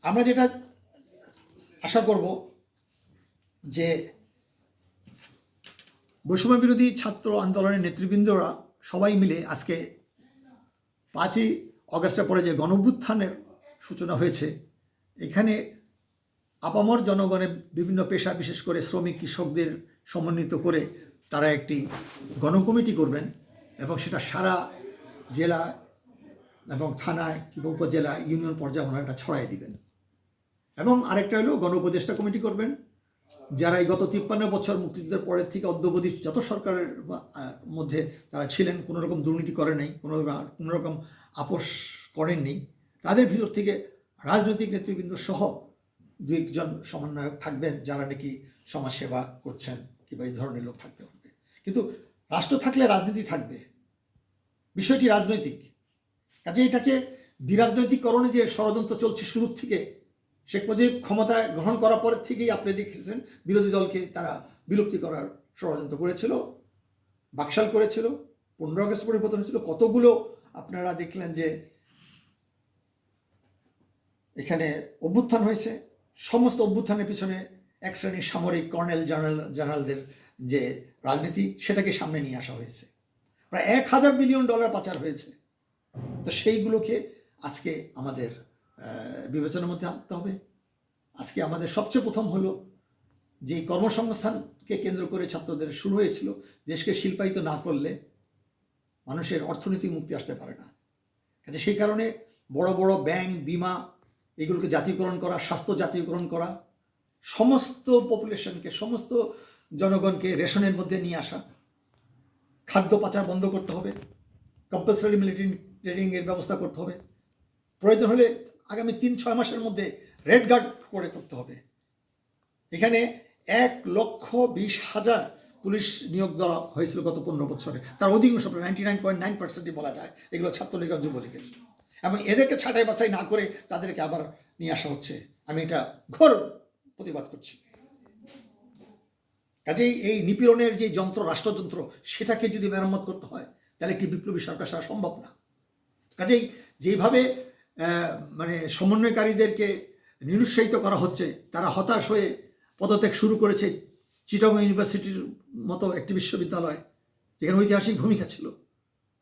আমরা যেটা আশা করব যে বৈষম্য বিরোধী ছাত্র আন্দোলনের নেতৃবৃন্দরা সবাই মিলে আজকে 5ই অগস্টের পরে যে গণঅভ্যুত্থানের সূচনা হয়েছে, এখানে আপামর জনগণের বিভিন্ন পেশা, বিশেষ করে শ্রমিক কৃষকদের সমন্বিত করে তারা একটি গণকমিটি করবেন এবং সেটা সারা জেলা এবং থানায় কিংবা উপজেলা ইউনিয়ন পর্যায়ে ওনারা এটা ছড়াই দিবেন। এবং আরেকটা হলো গণ উপদেষ্টা কমিটি করবেন, যারা এই গত 53 বছর মুক্তিযুদ্ধের পরের থেকে অদ্যাবধি যত সরকারের মধ্যে তারা ছিলেন, কোনো রকম দুর্নীতি করে নাই, কোনো রকম আপোষ করেননি, তাদের ভিতর থেকে রাজনৈতিক নেতৃবৃন্দ সহ 2-1 সমন্বয়ক থাকবেন যারা নাকি সমাজসেবা করছেন কিংবা এই ধরনের লোক থাকতে হবে। কিন্তু রাষ্ট্র থাকলে রাজনীতি থাকবে, বিষয়টি রাজনৈতিক। কাজে এটাকে বিরাজনৈতিকরণে যে ষড়যন্ত্র চলছে শুরুর থেকে, শেখ মুজিব ক্ষমতা গ্রহণ করার পরের থেকেই আপনি দেখেছেন বিরোধী দলকে তারা বিলুপ্তি করার ষড়যন্ত্র করেছিল, বাকশাল করেছিল, 15 আগস্ট পরিবর্তন হয়েছিল, কতগুলো আপনারা দেখলেন যে এখানে অভ্যুত্থান হয়েছে। সমস্ত অভ্যুত্থানের পিছনে এক শ্রেণীর সামরিক কর্নেল জেনারেলদের যে রাজনীতি, সেটাকে সামনে নিয়ে আসা হয়েছে। প্রায় $1000 বিলিয়ন পাচার হয়েছে। তো সেইগুলোকে আজকে আমাদের বিবেচনার মধ্যে আনতে হবে। আজকে আমাদের সবচেয়ে প্রথম হলো যে কর্মসংস্থানকে কেন্দ্র করে ছাত্রদের শুরু হয়েছিল, দেশকে শিল্পায়িত না করলে মানুষের অর্থনৈতিক মুক্তি আসতে পারে না। কাজে সেই কারণে বড় বড় ব্যাংক, বিমা এগুলোকে জাতীয়করণ করা, স্বাস্থ্য জাতীয়করণ করা, সমস্ত পপুলেশনকে, সমস্ত জনগণকে রেশনের মধ্যে নিয়ে আসা, খাদ্য পাচার বন্ধ করতে হবে, কম্পালসারি মিলিটারি ট্রেনিংয়ের ব্যবস্থা করতে হবে, প্রয়োজন হলে আগামী 3-6 মাসের মধ্যে রেড গার্ড করে করতে হবে। এখানে 1,20,000 পুলিশ নিয়োগ দেওয়া হয়েছিল গত 15 বছরে, তার অধিকাংশ 99.9% বলা যায় এগুলো ছাত্রলীগ আর যুবলীগের। এবং এদেরকে ছাঁটাই বাছাই না করে তাদেরকে আবার নিয়ে আসা হচ্ছে। আমি এটা ঘোর প্রতিবাদ করছি। কাজেই এই নিপীড়নের যে যন্ত্র, রাষ্ট্রযন্ত্র, সেটাকে যদি মেরামত করতে হয় তাহলে একটি বিপ্লবী সরকার সারা সম্ভব না। কাজেই যেভাবে মানে সমন্বয়কারীদেরকে নিরুৎসাহিত করা হচ্ছে, তারা হতাশ হয়ে পদত্যাগ শুরু করেছে চিটাগং ইউনিভার্সিটির মতো একটি বিশ্ববিদ্যালয় যেখানে ঐতিহাসিক ভূমিকা ছিল।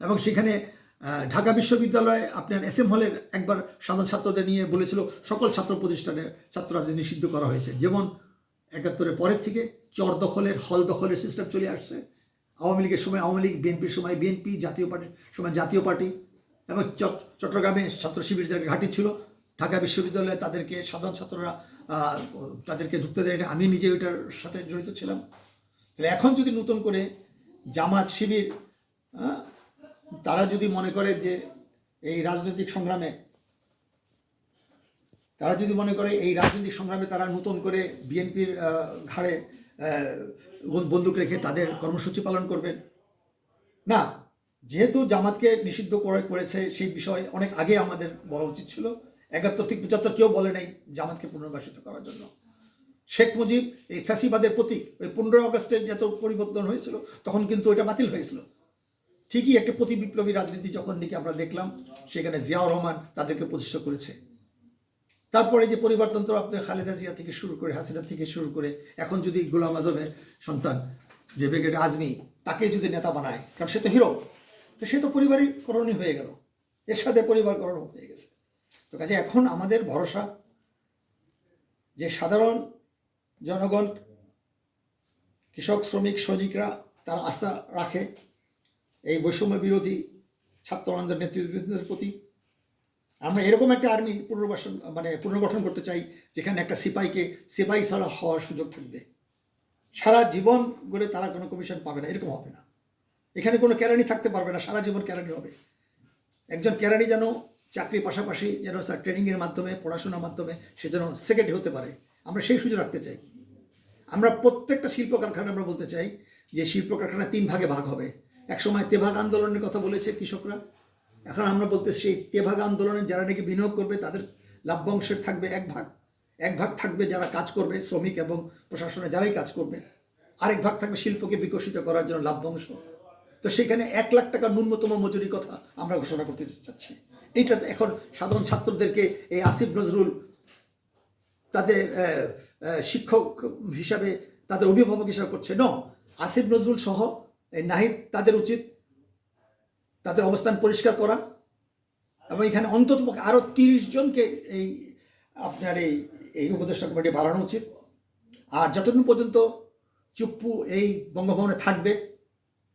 এবং সেখানে ঢাকা বিশ্ববিদ্যালয়ে আপনার SM হলের একবার সাধারণ ছাত্রদের নিয়ে বলেছিল সকল ছাত্র প্রতিষ্ঠানের ছাত্ররাজনীতি নিষিদ্ধ করা হয়েছে। যেমন 71-এর পরের থেকে চর দখলের, হল দখলের সিস্টেম চলে আসছে। আওয়ামী লীগের সময় আওয়ামী লীগ, বিএনপির সময় বিএনপি, জাতীয় পার্টির সময় জাতীয় পার্টি। এবং চট্টগ্রামে ছাত্র শিবির যাদের ঘাঁটি ছিল, ঢাকা বিশ্ববিদ্যালয়ে তাদেরকে সাধারণ ছাত্ররা তাদেরকে ঢুকতে দেয়। আমি নিজে ওইটার সাথে জড়িত ছিলাম। তাহলে এখন যদি নতুন করে জামাত, শিবির তারা যদি মনে করে যে এই রাজনৈতিক সংগ্রামে তারা নতুন করে বিএনপির ঘাড়ে বন্দুক রেখে তাদের কর্মসূচি পালন করবেন না, যেহেতু জামাতকে নিষিদ্ধ করেছে সেই বিষয়ে অনেক আগে আমাদের বলা উচিত ছিল। 71 থেকে 75 কেউ বলে নাই জামাতকে পুনর্বাসিত করার জন্য। শেখ মুজিব এই ফ্যাসিবাদের প্রতীক, ওই 15 আগস্টের যত পরিবর্তন হয়েছিল তখন কিন্তু ওইটা বাতিল হয়েছিল। ঠিকই একটা প্রতি বিপ্লবী রাজনীতি যখন নাকি আমরা দেখলাম, সেখানে জিয়াউর রহমান তাদেরকে প্রতিষ্ঠা করেছে। তারপরে যে পরিবারতন্ত্র আপনার খালেদা জিয়া থেকে শুরু করে, হাসিনা থেকে শুরু করে, এখন যদি গোলাম আজমের সন্তান যে ব্রিগেডিয়ার আজমি, তাকে যদি নেতা বানায়, কারণ সে তো হিরো, তো সে তো পরিবারীকরণই হয়ে গেল, এর সাথে পরিবারকরণ হয়ে গেছে। তো কাজে এখন আমাদের ভরসা যে সাধারণ জনগণ, কৃষক, শ্রমিক, সৈনিকরা তারা আস্থা রাখে এই বৈষম্য বিরোধী ছাত্র আন্দোলনের নেতৃবৃন্দের প্রতি। আমরা এরকম একটা আর্মি পুনর্গঠন করতে চাই যেখানে একটা সিপাহী ছাড়া হওয়ার সুযোগ থাকবে। সারা জীবন গড়ে তারা কোনো কমিশন পাবে না, এরকম হবে না। এখানে কোনো কেরানি থাকতে পারবে না, সারা জীবন কেরানি হবে। একজন কেরানি যেন চাকরির পাশাপাশি যেন তার ট্রেনিংয়ের মাধ্যমে, পড়াশোনার মাধ্যমে সে যেন সেক্রেটারি হতে পারে, আমরা সেই সুযোগ রাখতে চাই। আমরা প্রত্যেকটা শিল্প কারখানা আমরা বলতে চাই যে শিল্প কারখানা 3 ভাগে ভাগ হবে। একসময় তেভাগ আন্দোলনের কথা বলেছে কৃষকরা, এখন আমরা বলতে সেই তেভাগ আন্দোলনে যারা নাকি বিনিয়োগ করবে তাদের লাভ্যাংশের থাকবে 1 ভাগ। 1 ভাগ থাকবে যারা কাজ করবে, শ্রমিক এবং প্রশাসনে যারাই কাজ করবে। আরেক ভাগ থাকবে শিল্পকে বিকশিত করার জন্য লাভ্যাংশ। তো সেখানে 1 লাখ টাকা ন্যূনতম মজুরির কথা আমরা ঘোষণা করতে চাচ্ছি। এইটা এখন সাধারণ ছাত্রদেরকে এই আসিফ নজরুল তাদের শিক্ষক হিসাবে, তাদের অভিভাবক হিসাবে করছে। আসিফ নজরুল সহ এই নাহিদ, তাদের উচিত তাদের অবস্থান পরিষ্কার করা এবং এখানে অন্তত আরও 30 জনকে এই আপনার এই উপদেষ্টা কমিটি বাড়ানো উচিত। আর যতদিন পর্যন্ত চুপ্পু এই বঙ্গভবনে থাকবে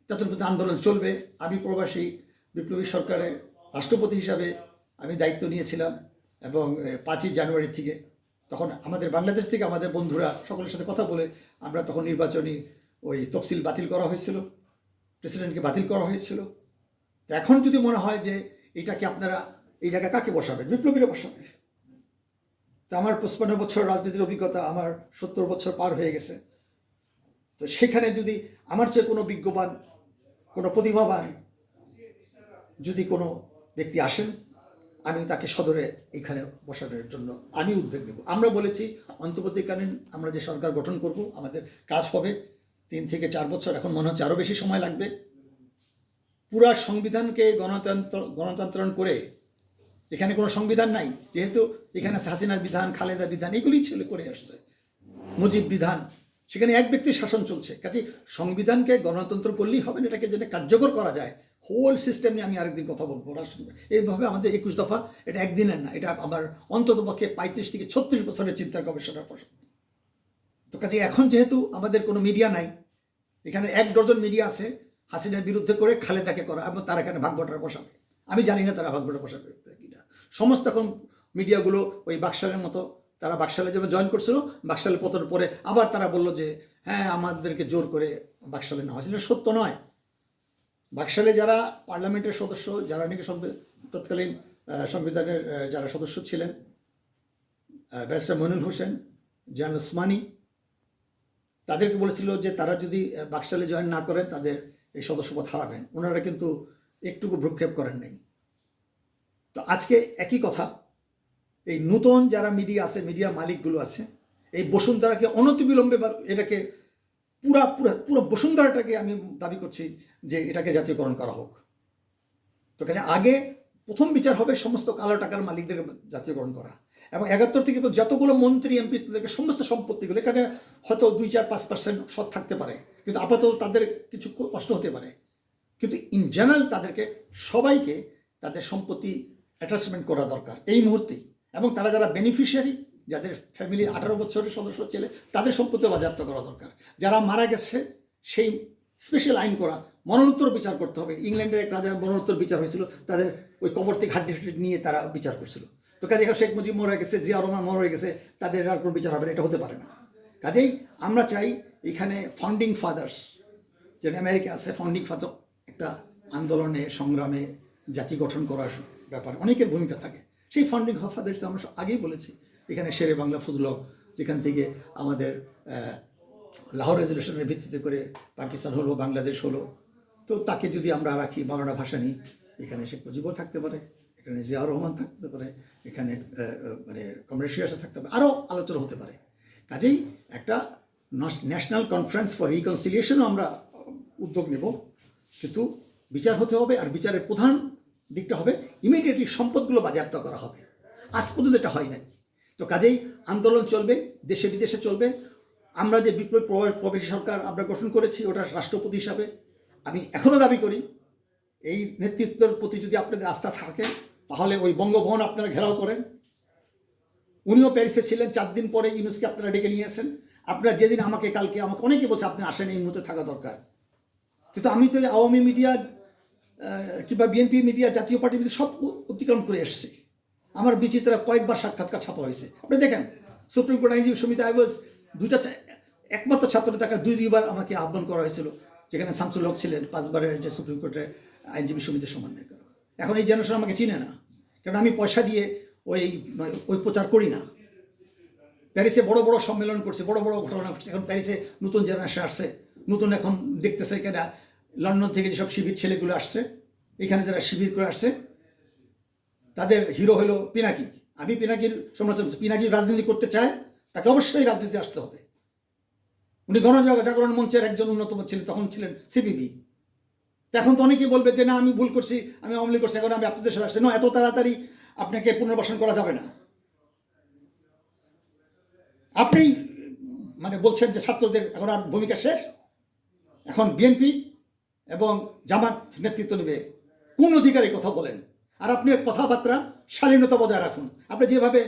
ততদিন পর্যন্ত আন্দোলন চলবে। আমি প্রবাসী বিপ্লবী সরকারের রাষ্ট্রপতি হিসাবে আমি দায়িত্ব নিয়েছিলাম এবং 5ই জানুয়ারি থেকে তখন আমাদের বাংলাদেশ থেকে আমাদের বন্ধুরা সকলের সাথে কথা বলে আমরা তখন নির্বাচনী ওই তফসিল বাতিল করা হয়েছিল, প্রেসিডেন্টকে বাতিল করা হয়েছিল। তো এখন যদি মনে হয় যে এটাকে আপনারা এই জায়গায় কাকে বসাবেন, বিপ্লবীরা বসাবে। তো আমার 55 বছর রাজনীতির অভিজ্ঞতা, আমার 70 বছর পার হয়ে গেছে। তো সেখানে যদি আমার চেয়ে কোনো বিজ্ঞবান, কোনো প্রতিভাবান যদি কোনো ব্যক্তি আসেন, আমি তাকে সদরে এখানে বসানোর জন্য আমি উদ্যোগ নেব। আমরা বলেছি অন্তর্বর্তীকালীন আমরা যে সরকার গঠন করব, আমাদের কাজ হবে 3 থেকে 4 বছর, এখন মনে হচ্ছে আরও বেশি সময় লাগবে। পুরা সংবিধানকে গণতন্ত্রণ করে, এখানে কোনো সংবিধান নাই, যেহেতু এখানে হাসিনার বিধান, খালেদা বিধান এগুলি ছিল করে আসছে, মুজিব বিধান, সেখানে এক ব্যক্তির শাসন চলছে। কাজে সংবিধানকে গণতন্ত্র করলেই হবে না, এটাকে যেটা কার্যকর করা যায় হোল সিস্টেম নিয়ে আমি আরেকদিন কথা বলবো। এইভাবে আমাদের 21 দফা এটা একদিনের না, এটা আমার অন্তত পক্ষে 35 থেকে 36 বছরের চিন্তার গবেষণার ফসল। তো কাজে এখন যেহেতু আমাদের কোনো মিডিয়া নাই, এখানে 1 ডজন মিডিয়া আছে হাসিনার বিরুদ্ধে করে খালেদাকে করা এবং তারা এখানে ভাগবটারা বসাবে। আমি জানি না তারা ভাগবটা বসাবে কিনা। সমস্ত এখন মিডিয়াগুলো ওই বাকশালের মতো, তারা বাকশালে যেমন জয়েন করছিল, বাকশালে পতন পরে আবার তারা বললো যে হ্যাঁ আমাদেরকে জোর করে বাকশালে নেওয়া হয়েছে। এটা সত্য নয়। বাকশালে যারা পার্লামেন্টের সদস্য, যারা নাকি তৎকালীন সংবিধানের যারা সদস্য ছিলেন, ব্যারিস্টার মইনুল হোসেন, জান ওসমানী, তাদেরকে বলেছিল যে তারা যদি বাকশালে জয়েন না করেন তাদের এই সদস্যপদ হারাবেন। ওনারা কিন্তু একটুকু ভ্রুক্ষেপ করেন নাই। তো আজকে একই কথা, এই নতুন যারা মিডিয়া আছে, মিডিয়ার মালিকগুলো আছে, এই বসুন্ধরাকে অনতিবিলম্বে এটাকে পুরো বসুন্ধরাটাকে আমি দাবি করছি যে এটাকে জাতীয়করণ করা হোক। তো কাজে আগে প্রথম বিচার হবে সমস্ত কালো টাকার মালিকদের জাতীয়করণ করা, এবং 71 থেকে যতগুলো মন্ত্রী এমপি তাদেরকে সমস্ত সম্পত্তিগুলো, এখানে হয়তো 2-4-5% সৎ থাকতে পারে, কিন্তু আপাতত তাদের কিছু কষ্ট হতে পারে, কিন্তু ইন জেনারেল তাদেরকে সবাইকে তাদের সম্পত্তি অ্যাটাচমেন্ট করা দরকার এই মুহূর্তেই। এবং তারা যারা বেনিফিশিয়ারি, যাদের ফ্যামিলির 18 বছরের সদস্য ছেলে, তাদের সম্পত্তি বাজেয়াপ্ত করা দরকার। যারা মারা গেছে সেই স্পেশাল আইন করা, মরণোত্তর বিচার করতে হবে। ইংল্যান্ডের এক রাজার মরণোত্তর বিচার হয়েছিল, তাদের ওই কবর থেকে হাড্ডি নিয়ে তারা বিচার করছিল। তো কাজে এখন শেখ মুজিব মরে গেছে, জিয়া রহমান মরে গেছে, তাদের আর কোনো বিচার হবে না, এটা হতে পারে না। কাজেই আমরা চাই এখানে ফাউন্ডিং ফাদার্স, যেটা আমেরিকা আছে, ফাউন্ডিং ফাদার একটা আন্দোলনে সংগ্রামে জাতি গঠন করার ব্যাপারে অনেকের ভূমিকা থাকে। সেই ফাউন্ডিং ফাদার্স আমরা আগেই বলেছি, এখানে শেরে বাংলা ফজল হক, যেখান থেকে আমাদের লাহোর রেজলিউশনের ভিত্তিতে করে পাকিস্তান হলো, বাংলাদেশ হলো, তো তাকে যদি আমরা রাখি, বাংলা ভাষা নিই, এখানে শেখ মুজিবও থাকতে পারে, এখানে জিয়া রহমান থাকতে পারে, এখানে মানে কমরেড সিয়াসা থাকতে পারে, আরও আলোচনা হতে পারে। কাজেই একটা ন্যাশনাল কনফারেন্স ফর রিকনসিলিয়েশনও আমরা উদ্যোগ নেব, কিন্তু বিচার হতে হবে। আর বিচারের প্রধান দিকটা হবে ইমিডিয়েটলি সম্পদগুলো বাজেয়াপ্ত করা হবে। আজ পর্যন্ত এটা হয় নাই। তো কাজেই আন্দোলন চলবে, দেশে বিদেশে চলবে। আমরা যে বিপ্লবী প্রবাসী সরকার আমরা গঠন করেছি, ওটা রাষ্ট্রপতি হিসাবে আমি এখনও দাবি করি, এই নেতৃত্বের প্রতি যদি আপনাদের আস্থা থাকে তাহলে ওই বঙ্গভবন আপনারা ঘেরাও করেন। উনিও প্যারিসে ছিলেন, 4 দিন পরে ইউনুসকে আপনারা ডেকে নিয়ে আসেন। আপনারা যেদিন কালকে আমাকে অনেকে বলছে আপনি আসেন, এই মুহূর্তে থাকা দরকার, কিন্তু আমি তো আওয়ামী মিডিয়া কিংবা বিএনপি মিডিয়া, জাতীয় পার্টি মিডিয়া সব অতিক্রম করে এসেছি। আমার বিচিত্রা কয়েকবার সাক্ষাৎকার ছাপা হয়েছে। আপনি দেখেন সুপ্রিম কোর্ট আইনজীবী সমিতি, একমাত্র ছাত্র টাকা 2-2বার আমাকে আহ্বান করা হয়েছিল, যেখানে শামসুল হক ছিলেন 5বারের যে সুপ্রিম কোর্টের আইনজীবী সমিতির সমন্বয়কারক। এখন এই জেনারেশন আমাকে চিনে না, কারণ আমি পয়সা দিয়ে ওই প্রচার করি না। প্যারিসে বড় বড় সম্মেলন করছে, বড় বড় ঘটনা করছে। এখন প্যারিসে নতুন জেনারেশন আসছে, নতুন এখন দেখতেছে কেনা লন্ডন থেকে যেসব শিবির ছেলেগুলো আসছে, এখানে যারা শিবির করে আসছে, তাদের হিরো হলো পিনাকি। আমি পিনাকির সমালোচনা করছি। পিনাকি রাজনীতি করতে চায়, তাকে অবশ্যই রাজনীতি আসতে হবে। উনি গণজাগরণ মঞ্চের একজন অন্যতম ছিলেন, তখন ছিলেন সিপিবি। এখন তো অনেকেই বলবে যে না আমি ভুল করছি, আমি আওয়ামী লীগ করছি, এখন আমি আপনাদের সাথে আসছি। না, এত তাড়াতাড়ি আপনাকে পুনর্বাসন করা যাবে না। আপনি মানে বলছেন যে ছাত্রদের এখন আর ভূমিকা শেষ, এখন বিএনপি এবং জামাত নেতৃত্ব নেবে, কোন অধিকারে কথা বলেন? আর আপনি কথাবার্তা শালীনতা বজায় রাখুন। আপনি যেভাবে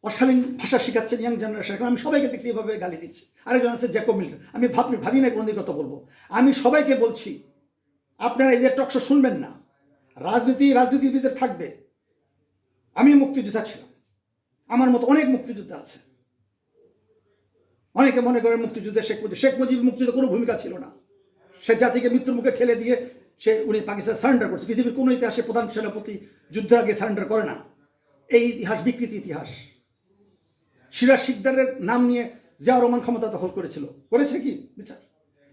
অশালীন ভাষা শেখাচ্ছেন ইয়াং জেনারেশন, এখন আমি সবাইকে দেখছি এভাবে গালি দিচ্ছি। আরেকজন আছে জ্যাকব মিল্টন, আমি ভাবি না কোনোদিন কথা বলবো। আমি সবাইকে বলছি আপনারা এদের টকশো শুনবেন না। রাজনীতিবিদের থাকবে। আমি মুক্তিযোদ্ধা ছিলাম, আমার মতো অনেক মুক্তিযোদ্ধা আছে। অনেকে মনে করেন মুক্তিযুদ্ধে শেখ মুজিব মুক্তিযুদ্ধে কোনো ভূমিকা ছিল না। সে জাতিকে মৃত্যুর মুখে ঠেলে দিয়ে উনি পাকিস্তান সারেন্ডার করছে। পৃথিবীর কোনো ইতিহাসে প্রধান সেনাপতি যুদ্ধের আগে সারেন্ডার করে না। এই ইতিহাস বিকৃত ইতিহাস। সিরাজ শিকদারের নাম নিয়ে জিয়াউর রহমান ক্ষমতা দখল করেছে কি বিচার?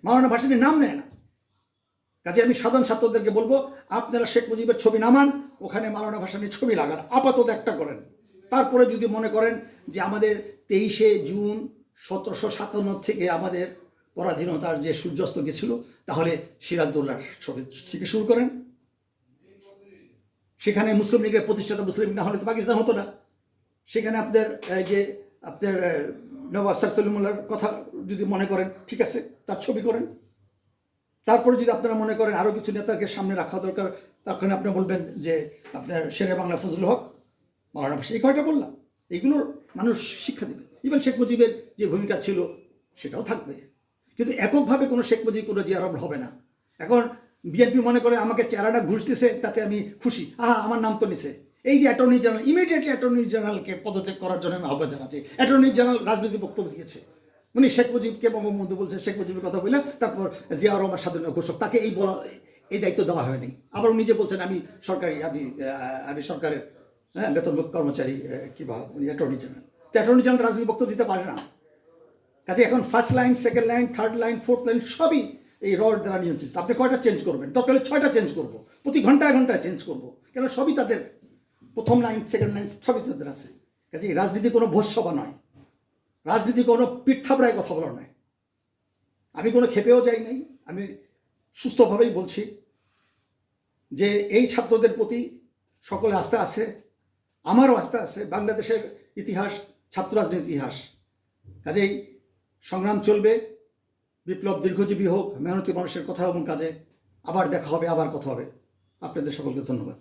মাওলানা ভাসানীর নাম নেয় না। কাজে আমি সাধারণ ছাত্রদেরকে বলবো, আপনারা শেখ মুজিবের ছবি নামান, ওখানে মাওলানা ভাসানীর ছবি লাগান, আপাতত একটা করেন। তারপরে যদি মনে করেন যে আমাদের 23শে জুন 1757 থেকে আমাদের পরাধীনতার যে সূর্যাস্ত গেছিল, তাহলে সিরাজদৌল্লার ছবি থেকে শুরু করেন। সেখানে মুসলিম লীগের প্রতিষ্ঠাতা মুসলিম লীগ না হলে তো পাকিস্তান হতো না। সেখানে আপনার নবাব স্যার সলিমুল্লাহর কথা যদি মনে করেন, ঠিক আছে, তার ছবি করেন। তারপরে যদি আপনারা মনে করেন আরও কিছু নেতাকে সামনে রাখা দরকার, তখন আপনি বলবেন যে আপনার শেরে বাংলা ফজলুল হক, মাওলানা ভাসানী, এই কয়টা বললাম, এইগুলোর মানুষ শিক্ষা দেবে। ইভেন শেখ মুজিবের যে ভূমিকা ছিল সেটাও থাকবে, কিন্তু এককভাবে কোনো শেখ মুজিব কোনো জিয়া রহমান হবে না। এখন বিএনপি মনে করে আমাকে চেহারাটা ঘুষ দিছে, তাতে আমি খুশি, আমার নাম তো নিছে। এই যে অ্যাটর্নি জেনারেল, ইমিডিয়েটলি অ্যাটর্নি জেনারেলকে পদত্যাগ করার জন্য আমি আহ্বান জানাচ্ছি। অ্যাটর্নি জেনারেল রাজনৈতিক বক্তব্য দিয়েছে, উনি শেখ মুজিবকে বঙ্গবন্ধু বলছে, শেখ মুজিবের কথা বললেন, তারপর জিয়া রহমান স্বাধীনতা ঘোষক, তাকে এই দায়িত্ব দেওয়া হয়নি। আবার উনি যে বলছেন আমি সরকারের বেতন কর্মচারী, কিংবা উনি অ্যাটর্নি জেনারেল। তো অ্যাটর্নি জেনারেল রাজনৈতিক বক্তব্য দিতে পারে না। কাজে এখন first line, second line, third line, fourth line সবই এই রড দ্বারা নিয়ন্ত্রিত। আপনি কয়টা চেঞ্জ করবেন? দরকার হলে 6টা চেঞ্জ করবো, প্রতি ঘন্টায় চেঞ্জ করবো, কেন সবই তাদের প্রথম লাইন, সেকেন্ড লাইন সবই তাদের আছে। কাজে এই রাজনীতি কোনো ভোজসভা নয়, রাজনীতি কোনো পিঠ থাবড়ায় কথা বলা নয়। আমি কোনো ক্ষেপেও যাই নাই, আমি সুস্থভাবেই বলছি যে এই ছাত্রদের প্রতি সকলের আস্থা আছে, আমারও আস্থা আছে। বাংলাদেশের ইতিহাস ছাত্র রাজনীতির ইতিহাস। কাজেই সংগ্রাম চলবে, বিপ্লব দীর্ঘজীবী হোক, মেহনতি মানুষের কথা এবং কাজে আবার দেখা হবে, আবার কথা হবে। আপনাদের সকলকে ধন্যবাদ।